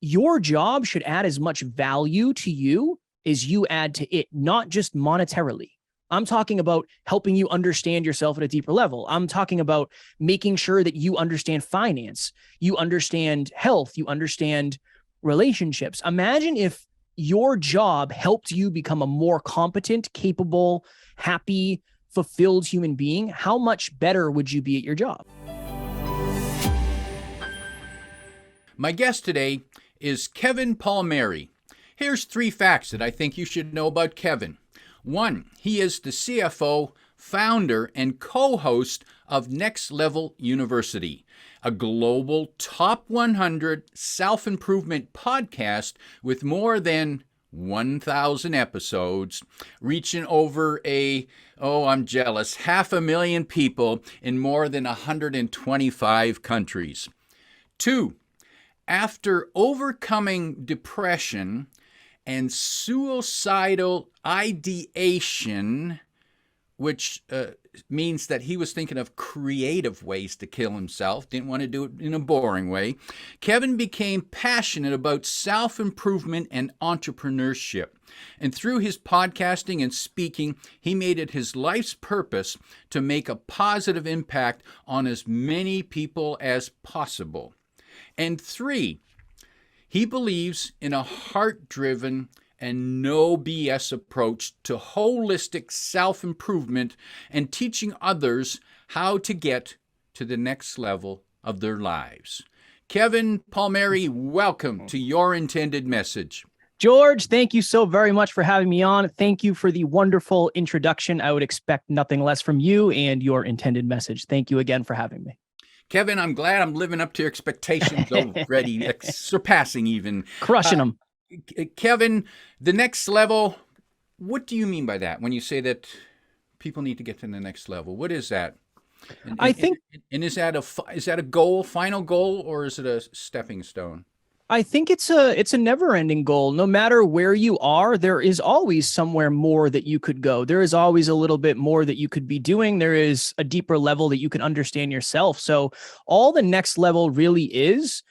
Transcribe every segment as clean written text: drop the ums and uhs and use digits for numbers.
your job should add as much value to you as you add to it, not just monetarily. I'm talking about helping you understand yourself at a deeper level. I'm talking about making sure that you understand finance, you understand health, you understand relationships. Imagine if your job helped you become a more competent, capable, happy, fulfilled human being. How much better would you be at your job? My guest today is Kevin Palmieri. Here's 3 facts that I think you should know about Kevin. 1, he is the CFO, founder, and co-host of Next Level University, a global top 100 self-improvement podcast with more than 1,000 episodes, reaching over I'm jealous, 500,000 people in more than 125 countries. 2, after overcoming depression and suicidal ideation, which means that he was thinking of creative ways to kill himself, didn't want to do it in a boring way, Kevin became passionate about self-improvement and entrepreneurship. And through his podcasting and speaking, he made it his life's purpose to make a positive impact on as many people as possible. And 3, he believes in a heart-driven and no BS approach to holistic self-improvement and teaching others how to get to the next level of their lives. Kevin Palmieri, welcome to Your Intended Message. George, thank you so very much for having me on. Thank you for the wonderful introduction. I would expect nothing less from you and Your Intended Message. Thank you again for having me. Kevin, I'm glad I'm living up to your expectations already, surpassing even. Crushing them. Kevin, the next level, what do you mean by that when you say that people need to get to the next level? What is that? I think... And is that a goal, final goal, or is it a stepping stone? I think it's a never-ending goal. No matter where you are, there is always somewhere more that you could go. There is always a little bit more that you could be doing. There is a deeper level that you can understand yourself. So all the next level really is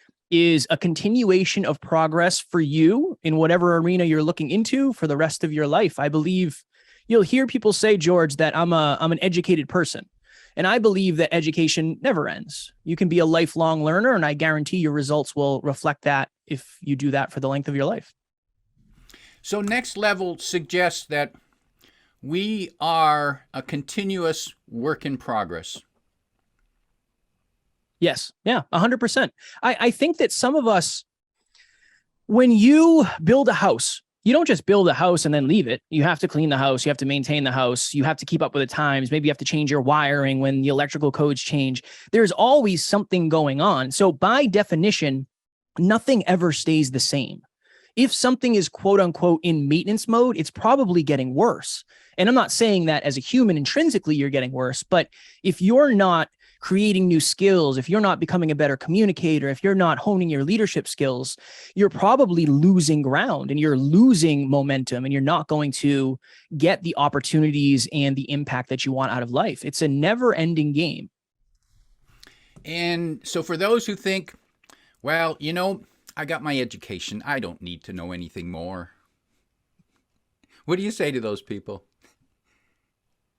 a continuation of progress for you in whatever arena you're looking into for the rest of your life. I believe you'll hear people say, George, that I'm an educated person. And I believe that education never ends. You can be a lifelong learner, and I guarantee your results will reflect that if you do that for the length of your life. So Next Level suggests that we are a continuous work in progress. Yes. Yeah, 100%. I think that some of us, when you build a house, you don't just build a house and then leave it. You have to clean the house. You have to maintain the house. You have to keep up with the times. Maybe you have to change your wiring when the electrical codes change. There's always something going on. So by definition, nothing ever stays the same. If something is quote unquote in maintenance mode, it's probably getting worse. And I'm not saying that as a human intrinsically you're getting worse, but if you're not creating new skills, if you're not becoming a better communicator, if you're not honing your leadership skills, you're probably losing ground and you're losing momentum and you're not going to get the opportunities and the impact that you want out of life. It's a never-ending game. And so for those who think, well, I got my education, I don't need to know anything more. What do you say to those people?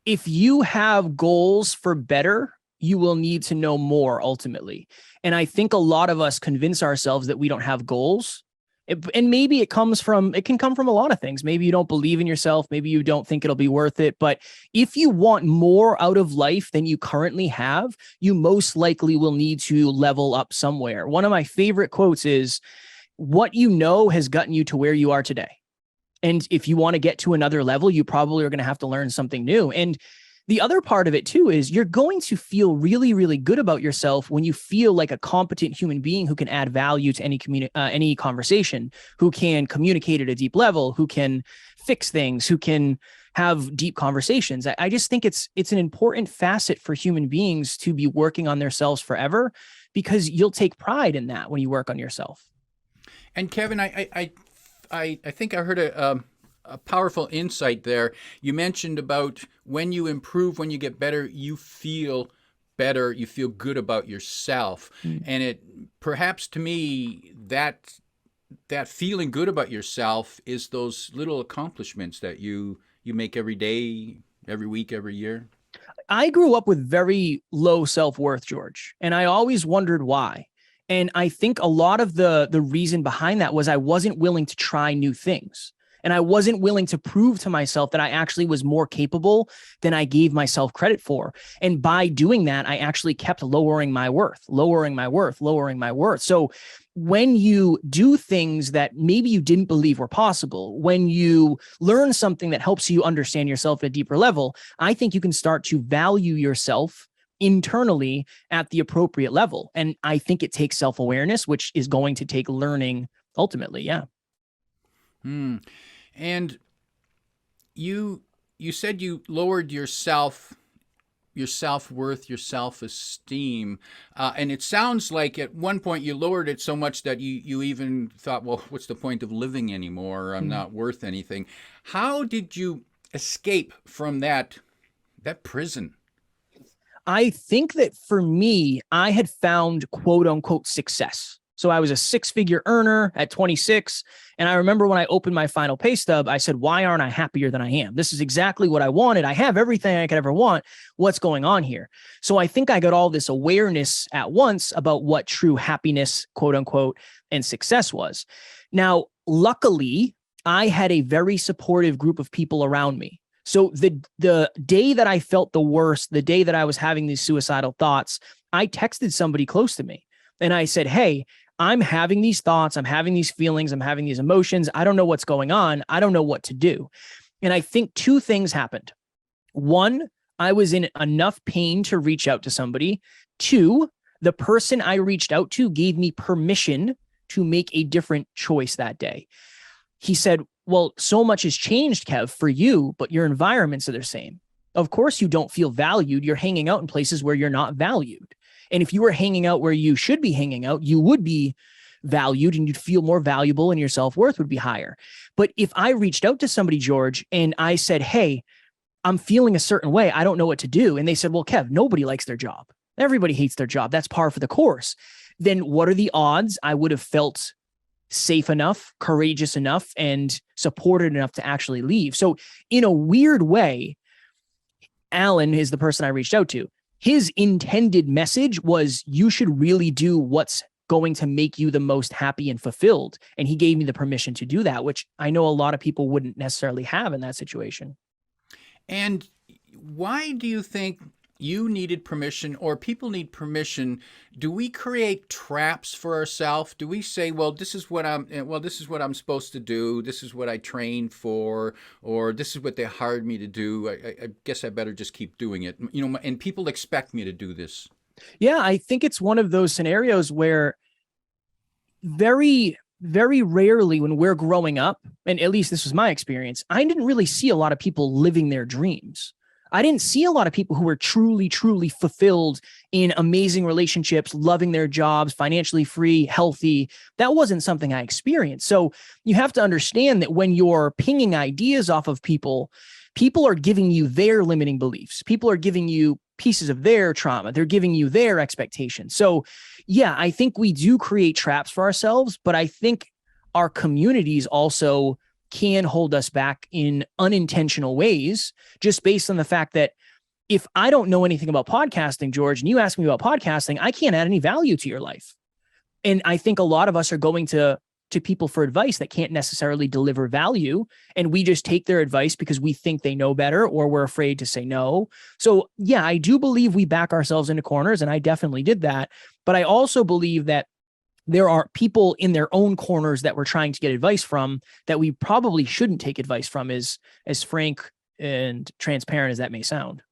If you have goals for better, you will need to know more ultimately. And I think a lot of us convince ourselves that we don't have goals. And maybe it can come from a lot of things. Maybe you don't believe in yourself. Maybe you don't think it'll be worth it. But if you want more out of life than you currently have, you most likely will need to level up somewhere. One of my favorite quotes is, what you know has gotten you to where you are today. And if you want to get to another level, you probably are going to have to learn something new. And the other part of it too is you're going to feel really, really good about yourself when you feel like a competent human being who can add value to any conversation, who can communicate at a deep level, who can fix things, who can have deep conversations. I just think it's an important facet for human beings to be working on themselves forever, because you'll take pride in that when you work on yourself. And Kevin, I think I heard a powerful insight there. You mentioned about when you improve, when you get better, you feel better, you feel good about yourself. And it perhaps to me that that feeling good about yourself is those little accomplishments that you make every day, every week, every year. I grew up with very low self-worth, George, and I always wondered why. And I think a lot of the reason behind that was I wasn't willing to try new things. And I wasn't willing to prove to myself that I actually was more capable than I gave myself credit for. And by doing that, I actually kept lowering my worth, lowering my worth, lowering my worth. So when you do things that maybe you didn't believe were possible, when you learn something that helps you understand yourself at a deeper level, I think you can start to value yourself internally at the appropriate level. And I think it takes self-awareness, which is going to take learning ultimately. Yeah. Hmm. And you said you lowered your self-worth, your self-esteem, and it sounds like at one point you lowered it so much that you even thought, well, what's the point of living anymore? I'm not worth anything. How did you escape from that prison? I think that for me, I had found quote unquote success. So I was a six-figure earner at 26. And I remember when I opened my final pay stub, I said, why aren't I happier than I am? This is exactly what I wanted. I have everything I could ever want. What's going on here? So I think I got all this awareness at once about what true happiness, quote unquote, and success was. Now, luckily, I had a very supportive group of people around me. So the day that I felt the worst, the day that I was having these suicidal thoughts, I texted somebody close to me and I said, hey, I'm having these thoughts. I'm having these feelings. I'm having these emotions. I don't know what's going on. I don't know what to do. And I think two things happened. One, I was in enough pain to reach out to somebody. Two, the person I reached out to gave me permission to make a different choice that day. He said, well, so much has changed, Kev, for you, but your environments are the same. Of course, you don't feel valued. You're hanging out in places where you're not valued. And if you were hanging out where you should be hanging out, you would be valued and you'd feel more valuable and your self-worth would be higher. But if I reached out to somebody, George, and I said, hey, I'm feeling a certain way, I don't know what to do. And they said, well, Kev, nobody likes their job. Everybody hates their job. That's par for the course. Then what are the odds I would have felt safe enough, courageous enough, and supported enough to actually leave? So in a weird way, Alan is the person I reached out to. His intended message was you should really do what's going to make you the most happy and fulfilled. And he gave me the permission to do that, which I know a lot of people wouldn't necessarily have in that situation. And why do you think you needed permission or people need permission? Do we create traps for ourselves? Do we say, well, this is what I'm supposed to do. This is what I trained for, or this is what they hired me to do. I guess I better just keep doing it. And people expect me to do this. Yeah, I think it's one of those scenarios where very, very rarely when we're growing up, and at least this was my experience, I didn't really see a lot of people living their dreams. I didn't see a lot of people who were truly, truly fulfilled in amazing relationships, loving their jobs, financially free, healthy. That wasn't something I experienced. So you have to understand that when you're pinging ideas off of people, people are giving you their limiting beliefs. People are giving you pieces of their trauma. They're giving you their expectations. So yeah, I think we do create traps for ourselves, but I think our communities also can hold us back in unintentional ways, just based on the fact that if I don't know anything about podcasting, George, and you ask me about podcasting, I can't add any value to your life. And I think a lot of us are going to people for advice that can't necessarily deliver value. And we just take their advice because we think they know better or we're afraid to say no. So yeah, I do believe we back ourselves into corners, and I definitely did that. But I also believe that there are people in their own corners that we're trying to get advice from that we probably shouldn't take advice from, as frank and transparent as that may sound.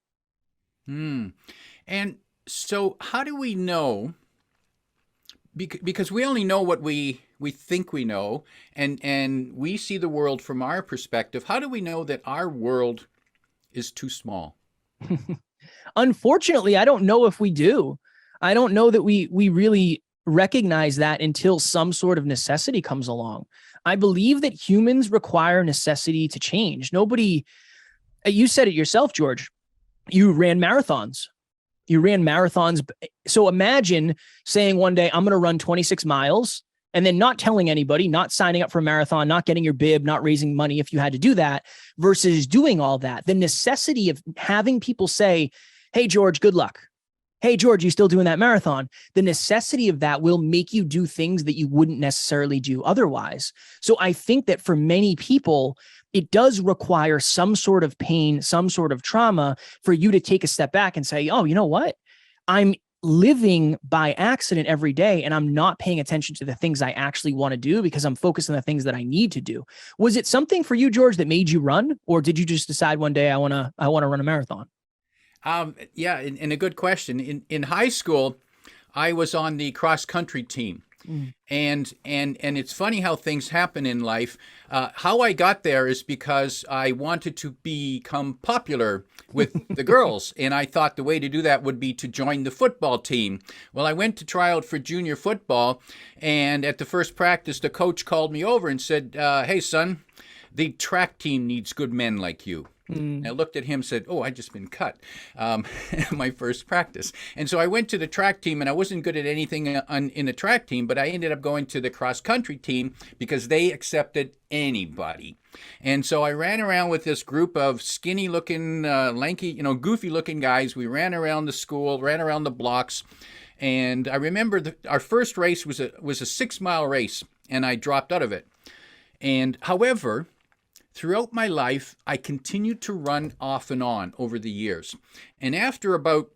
And so how do we know? Because we only know what we think we know, and we see the world from our perspective. How do we know that our world is too small? Unfortunately, I don't know if we do. I don't know that we really recognize that until some sort of necessity comes along. I believe that humans require necessity to change. Nobody, you said it yourself, George, you ran marathons. You ran marathons. So imagine saying one day, I'm going to run 26 miles and then not telling anybody, not signing up for a marathon, not getting your bib, not raising money if you had to do that, versus doing all that. The necessity of having people say, hey, George, good luck. Hey, George, you still doing that marathon? The necessity of that will make you do things that you wouldn't necessarily do otherwise. So I think that for many people, it does require some sort of pain, some sort of trauma for you to take a step back and say, oh, you know what? I'm living by accident every day, and I'm not paying attention to the things I actually want to do because I'm focused on the things that I need to do. Was it something for you, George, that made you run, or did you just decide one day I want to run a marathon? Yeah, and a good question. In high school, I was on the cross country team. And it's funny how things happen in life. How I got there is because I wanted to become popular with the girls, and I thought the way to do that would be to join the football team. Well, I went to try out for junior football, and at the first practice, the coach called me over and said, "Hey, son, the track team needs good men like you." And I looked at him and said, oh, I just been cut my first practice. And so I went to the track team, and I wasn't good at anything in the track team, but I ended up going to the cross country team because they accepted anybody. And so I ran around with this group of skinny looking, lanky, goofy looking guys. We ran around the school, ran around the blocks. And I remember our first race was a 6-mile race, and I dropped out of it. And however, throughout my life, I continued to run off and on over the years. And after about,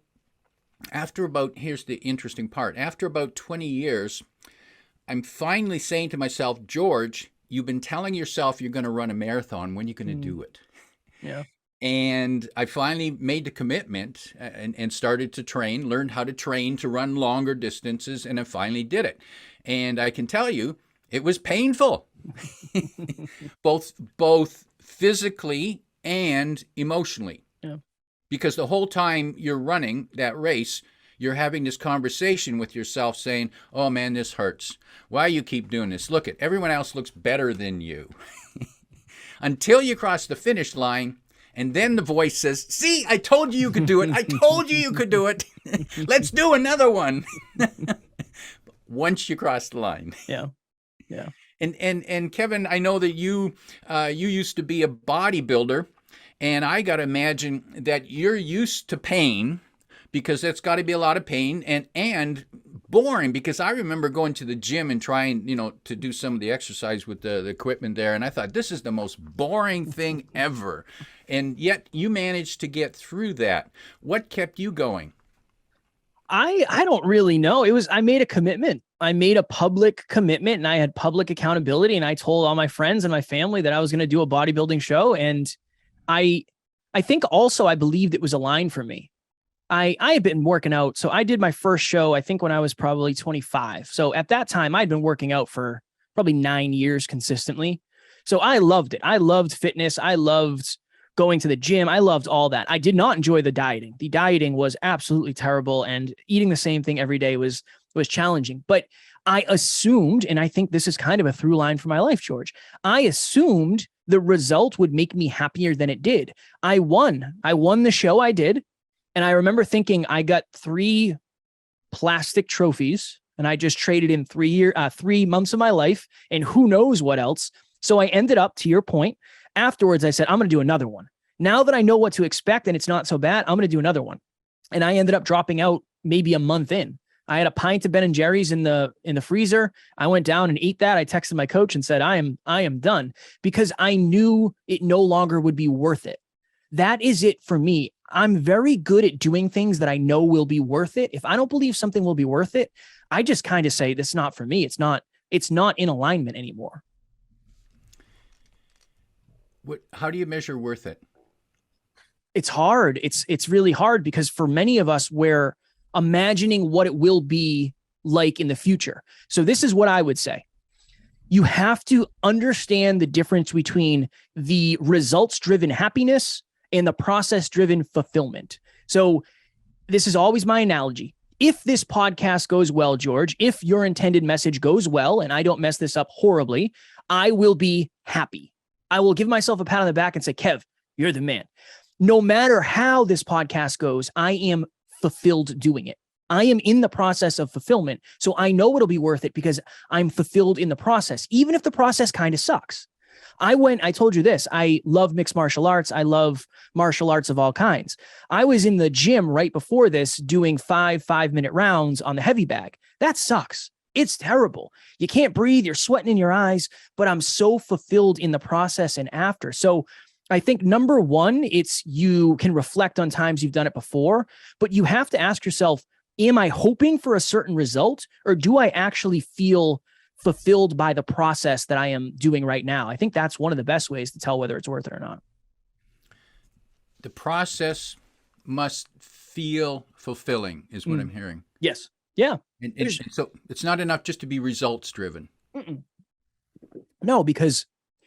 here's the interesting part, after about 20 years, I'm finally saying to myself, George, you've been telling yourself you're going to run a marathon. When are you going to do it? Yeah. And I finally made the commitment and started to train, learned how to train to run longer distances, and I finally did it. And I can tell you, it was painful. both physically and emotionally. Yeah. Because the whole time you're running that race, you're having this conversation with yourself saying, oh man, this hurts. Why you keep doing this? Look at everyone else looks better than you. Until you cross the finish line, and then the voice says, see, I told you you could do it. I told you you could do it. Let's do another one. Once you cross the line. Yeah. Yeah. And Kevin, I know that you used to be a bodybuilder, and I got to imagine that you're used to pain, because that's got to be a lot of pain and boring, because I remember going to the gym and trying, to do some of the exercise with the equipment there, and I thought this is the most boring thing ever. And yet you managed to get through that. What kept you going? I don't really know. I made a commitment. I made a public commitment, and I had public accountability, and I told all my friends and my family that I was going to do a bodybuilding show. And I think also I believed it was a line for me. I had been working out. So I did my first show, I think when I was probably 25. So at that time I'd been working out for probably 9 years consistently. So I loved it. I loved fitness. I loved going to the gym. I loved all that. I did not enjoy the dieting. The dieting was absolutely terrible, and eating the same thing every day was challenging. But I assumed, and I think this is kind of a through line for my life, George, I assumed the result would make me happier than it did. I won the show I did. And I remember thinking I got 3 plastic trophies, and I just traded in 3 months of my life and who knows what else. So I ended up, to your point, afterwards, I said, I'm going to do another one. Now that I know what to expect and it's not so bad, I'm going to do another one. And I ended up dropping out maybe a month in. I had a pint of Ben and Jerry's in the freezer. I went down and ate that. I texted my coach and said, I am done, because I knew it no longer would be worth it. That is it for me. I'm very good at doing things that I know will be worth it. If I don't believe something will be worth it, I just kind of say, that's not for me. It's not in alignment anymore. How do you measure worth it? It's hard. It's really hard, because for many of us, we're imagining what it will be like in the future. So this is what I would say. You have to understand the difference between the results-driven happiness and the process-driven fulfillment. So this is always my analogy. If this podcast goes well, George, if your intended message goes well and I don't mess this up horribly, I will be happy. I will give myself a pat on the back and say, Kev, you're the man. No matter how this podcast goes, I am fulfilled doing it. I am in the process of fulfillment. So I know it'll be worth it because I'm fulfilled in the process, even if the process kind of sucks. I told you this, I love mixed martial arts. I love martial arts of all kinds. I was in the gym right before this doing 5-minute rounds on the heavy bag. That sucks. It's terrible. You can't breathe. You're sweating in your eyes, but I'm so fulfilled in the process and after. So I think number one, it's you can reflect on times you've done it before, but you have to ask yourself, am I hoping for a certain result, or do I actually feel fulfilled by the process that I am doing right now? I think that's one of the best ways to tell whether it's worth it or not. The process must feel fulfilling is what I'm hearing. Yes. Yeah. And so it's not enough just to be results driven. No, because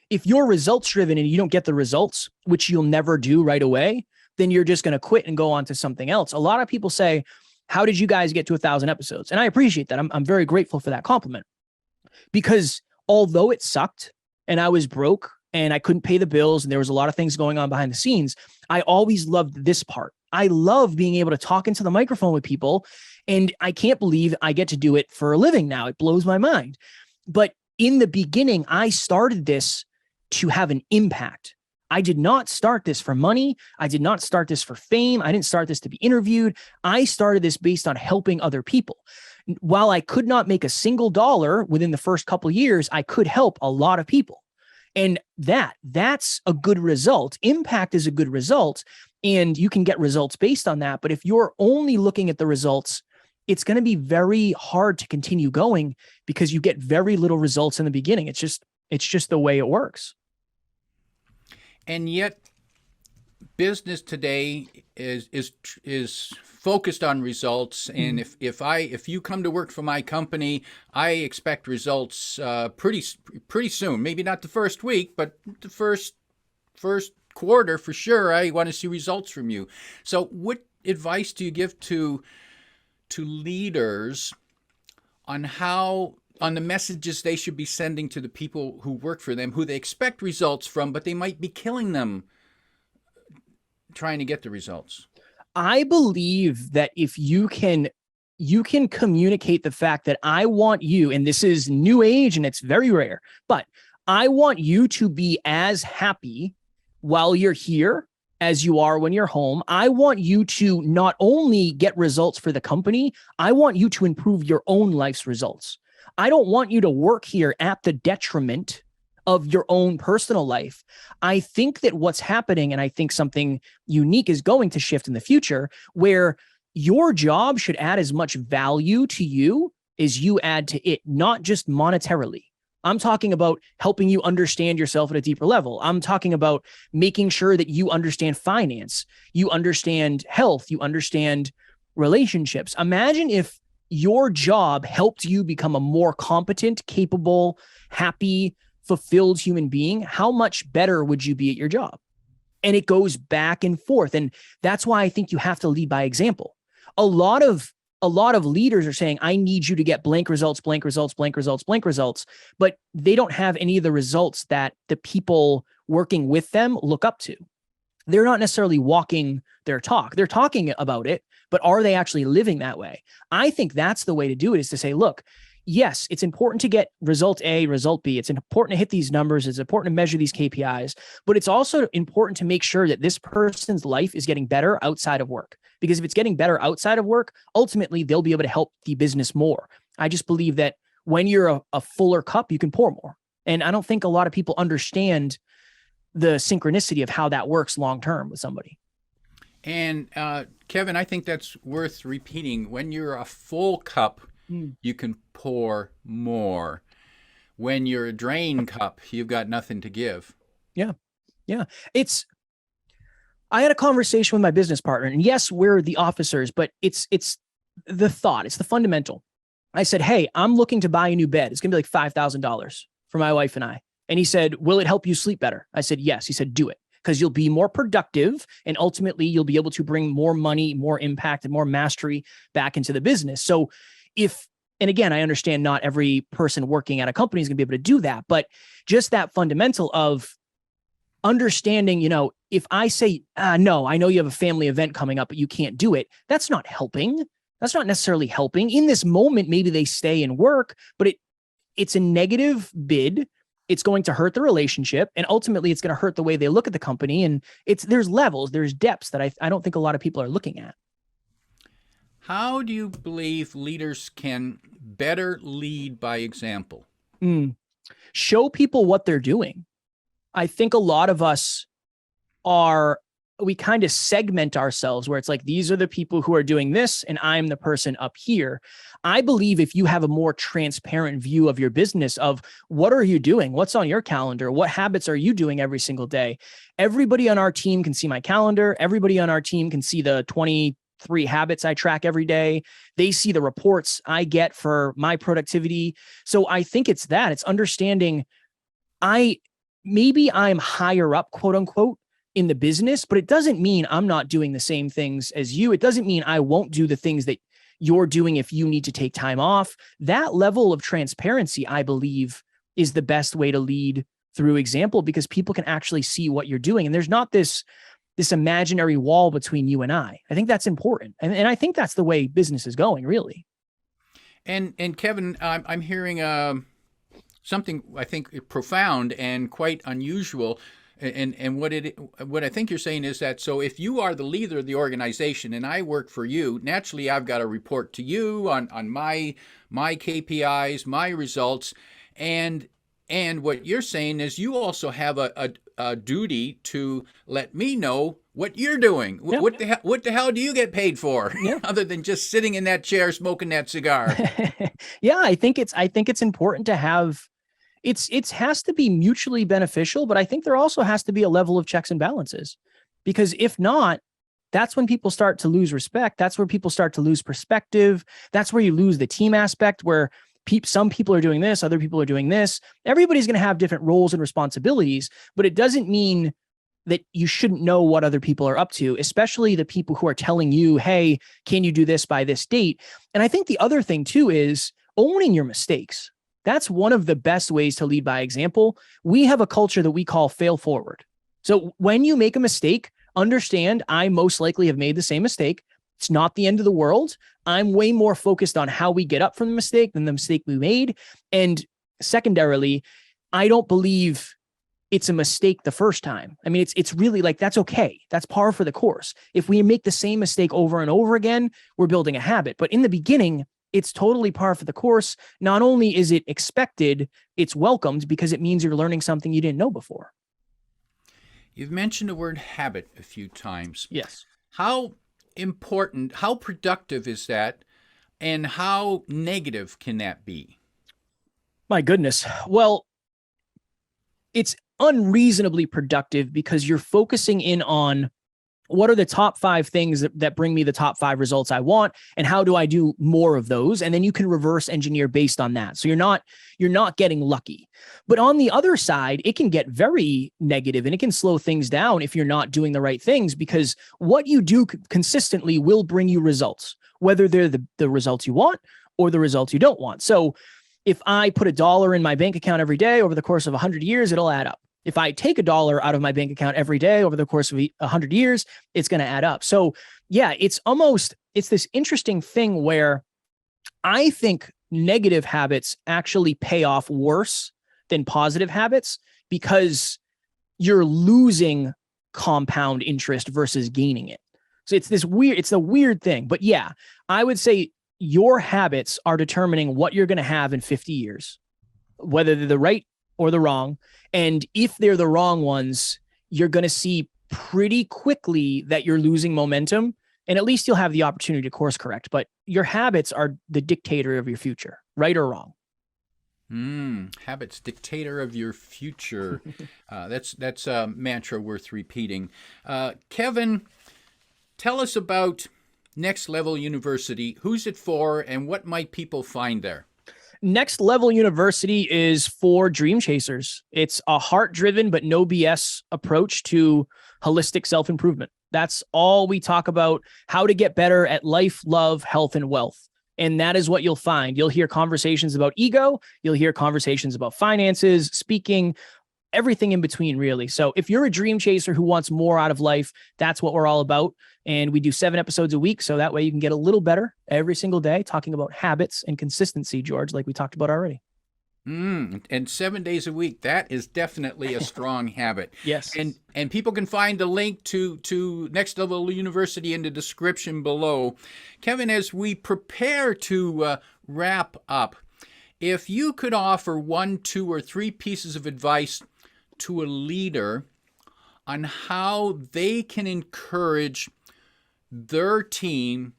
if you're results driven and you don't get the results, which you'll never do right away, then you're just going to quit and go on to something else. A lot of people say, how did you guys get to 1,000 episodes? And I appreciate that. I'm very grateful for that compliment, because although it sucked and I was broke and I couldn't pay the bills and there was a lot of things going on behind the scenes, I always loved this part. I love being able to talk into the microphone with people, and I can't believe I get to do it for a living now. It blows my mind. But in the beginning, I started this to have an impact. I did not start this for money. I did not start this for fame. I didn't start this to be interviewed. I started this based on helping other people. While I could not make a single dollar within the first couple of years, I could help a lot of people. And that's a good result. Impact is a good result, and you can get results based on that. But if you're only looking at the results, it's going to be very hard to continue going because you get very little results in the beginning. It's just the way it works. And yet business today is focused on results. And if you come to work for my company, I expect results pretty soon. Maybe not the first week, but the first quarter for sure. I want to see results from you. So what advice do you give to leaders on the messages they should be sending to the people who work for them, who they expect results from, but they might be killing them trying to get the results? I believe that if you can communicate the fact that I want you, and this is new age and it's very rare, but I want you to be as happy while you're here as you are when you're home. I want you to not only get results for the company, I want you to improve your own life's results. I don't want you to work here at the detriment of your own personal life. I think that what's happening, and I think something unique is going to shift in the future, where your job should add as much value to you as you add to it, not just monetarily. I'm talking about helping you understand yourself at a deeper level. I'm talking about making sure that you understand finance, you understand health, you understand relationships. Imagine if your job helped you become a more competent, capable, happy, fulfilled human being. How much better would you be at your job? And it goes back and forth. And that's why I think you have to lead by example. A lot of leaders are saying, I need you to get blank results, blank results, blank results, blank results, but they don't have any of the results that the people working with them look up to. They're not necessarily walking their talk. They're talking about it, but are they actually living that way? I think that's the way to do it, is to say, look, yes, it's important to get result A, result B. It's important to hit these numbers. It's important to measure these KPIs, but it's also important to make sure that this person's life is getting better outside of work. Because if it's getting better outside of work, ultimately they'll be able to help the business more. I just believe that when you're a fuller cup, you can pour more. And I don't think a lot of people understand the synchronicity of how that works long-term with somebody. And Kevin, I think that's worth repeating. When you're a full cup, you can pour more. When you're a drain cup, you've got nothing to give. Yeah. Yeah. I had a conversation with my business partner, and yes, we're the officers, but it's the thought, it's the fundamental. I said, hey, I'm looking to buy a new bed. It's going to be like $5,000 for my wife and I. And he said, will it help you sleep better? I said, yes. He said, do it, because you'll be more productive, and ultimately you'll be able to bring more money, more impact, and more mastery back into the business. So and again, I understand not every person working at a company is going to be able to do that, but just that fundamental of understanding, if I say, no, I know you have a family event coming up, but you can't do it, that's not helping. That's not necessarily helping. In this moment, maybe they stay and work, but it's a negative bid. It's going to hurt the relationship, and ultimately it's going to hurt the way they look at the company. And there's levels, there's depths that I don't think a lot of people are looking at. How do you believe leaders can better lead by example? Show people what they're doing. I think a lot of us we kind of segment ourselves where it's like, these are the people who are doing this and I'm the person up here. I believe if you have a more transparent view of your business, of what are you doing? What's on your calendar? What habits are you doing every single day? Everybody on our team can see my calendar. Everybody on our team can see the 23 habits I track every day. They see the reports I get for my productivity. So I think it's understanding maybe I'm higher up, quote unquote, in the business, but it doesn't mean I'm not doing the same things as you. It doesn't mean I won't do the things that you're doing if you need to take time off. That level of transparency, I believe, is the best way to lead through example, because people can actually see what you're doing. And there's not this imaginary wall between you and I. I think that's important. And I think that's the way business is going, really. And Kevin, I'm hearing something I think profound and quite unusual. And what I think you're saying is that, so if you are the leader of the organization and I work for you, naturally I've got to report to you on my KPIs, my results, and what you're saying is you also have a duty to let me know what you're doing. Yeah. What the hell do you get paid for, other than just sitting in that chair smoking that cigar? Yeah, I think it's important to have. It has to be mutually beneficial, but I think there also has to be a level of checks and balances, because if not, that's when people start to lose respect. That's where people start to lose perspective. That's where you lose the team aspect, where some people are doing this, other people are doing this. Everybody's going to have different roles and responsibilities, but it doesn't mean that you shouldn't know what other people are up to, especially the people who are telling you, hey, can you do this by this date? And I think the other thing too is owning your mistakes. That's one of the best ways to lead by example. We have a culture that we call fail forward. So when you make a mistake, understand I most likely have made the same mistake. It's not the end of the world. I'm way more focused on how we get up from the mistake than the mistake we made. And secondarily, I don't believe it's a mistake the first time. I mean, it's really like, that's okay. That's par for the course. If we make the same mistake over and over again, we're building a habit. But in the beginning, it's totally par for the course. Not only is it expected, it's welcomed, because it means you're learning something you didn't know before. You've mentioned the word habit a few times. Yes. How important, how productive is that, and how negative can that be? My goodness. Well, it's unreasonably productive because you're focusing in on what are the top 5 things that bring me the top 5 results I want, and how do I do more of those? And then you can reverse engineer based on that. So you're not getting lucky. But on the other side, it can get very negative and it can slow things down if you're not doing the right things, because what you do consistently will bring you results, whether they're the results you want or the results you don't want. So if I put $1 in my bank account every day over the course of 100 years, it'll add up. If I take $1 out of my bank account every day over the course of 100 years, it's going to add up. So yeah, it's this interesting thing where I think negative habits actually pay off worse than positive habits, because you're losing compound interest versus gaining it. So it's a weird thing. But yeah, I would say your habits are determining what you're going to have in 50 years, whether they're the right or the wrong. And if they're the wrong ones, you're going to see pretty quickly that you're losing momentum, and at least you'll have the opportunity to course correct. But your habits are the dictator of your future, right or wrong. Habits, dictator of your future. That's a mantra worth repeating. Kevin, tell us about Next Level University. Who's it for, and what might people find there? Next Level University is for dream chasers. It's a heart-driven but no BS approach to holistic self-improvement. That's all we talk about: how to get better at life, love, health, and wealth. And that is what you'll find. You'll hear conversations about ego. You'll hear conversations about finances, speaking, everything in between, really. So if you're a dream chaser who wants more out of life, that's what we're all about. And we do 7 episodes a week. So that way you can get a little better every single day, talking about habits and consistency, George, like we talked about already. And 7 days a week, that is definitely a strong habit. Yes. And people can find the link to Next Level University in the description below. Kevin, as we prepare to wrap up, if you could offer 1, 2, or 3 pieces of advice to a leader on how they can encourage their team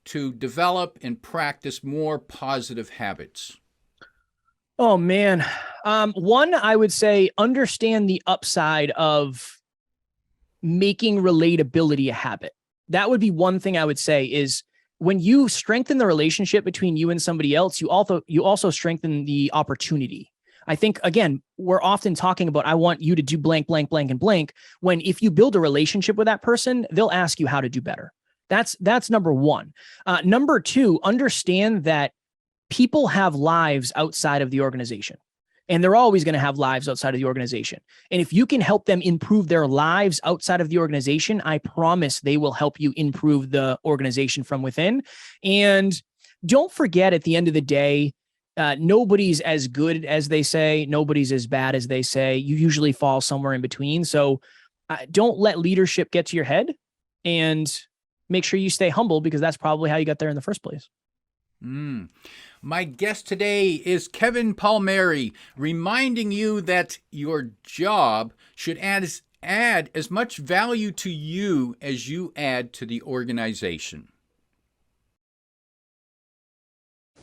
to develop and practice more positive habits. Oh, man. One, I would say understand the upside of making relatability a habit. That would be one thing I would say is when you strengthen the relationship between you and somebody else, you also strengthen the opportunity. I think, again, we're often talking about, I want you to do blank, blank, blank, and blank, when if you build a relationship with that person, they'll ask you how to do better. That's number one. Number two, understand that people have lives outside of the organization, and they're always going to have lives outside of the organization. And if you can help them improve their lives outside of the organization, I promise they will help you improve the organization from within. And don't forget, at the end of the day, nobody's as good as they say. Nobody's as bad as they say. You usually fall somewhere in between. So don't let leadership get to your head, and make sure you stay humble, because that's probably how you got there in the first place. My guest today is Kevin Palmieri, reminding you that your job should add as much value to you as you add to the organization.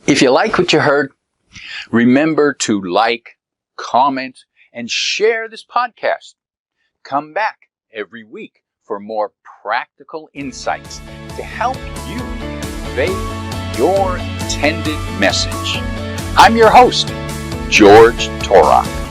If you like what you heard, remember to like, comment, and share this podcast. Come back every week for more practical insights to help you convey your intended message. I'm your host, George Torok.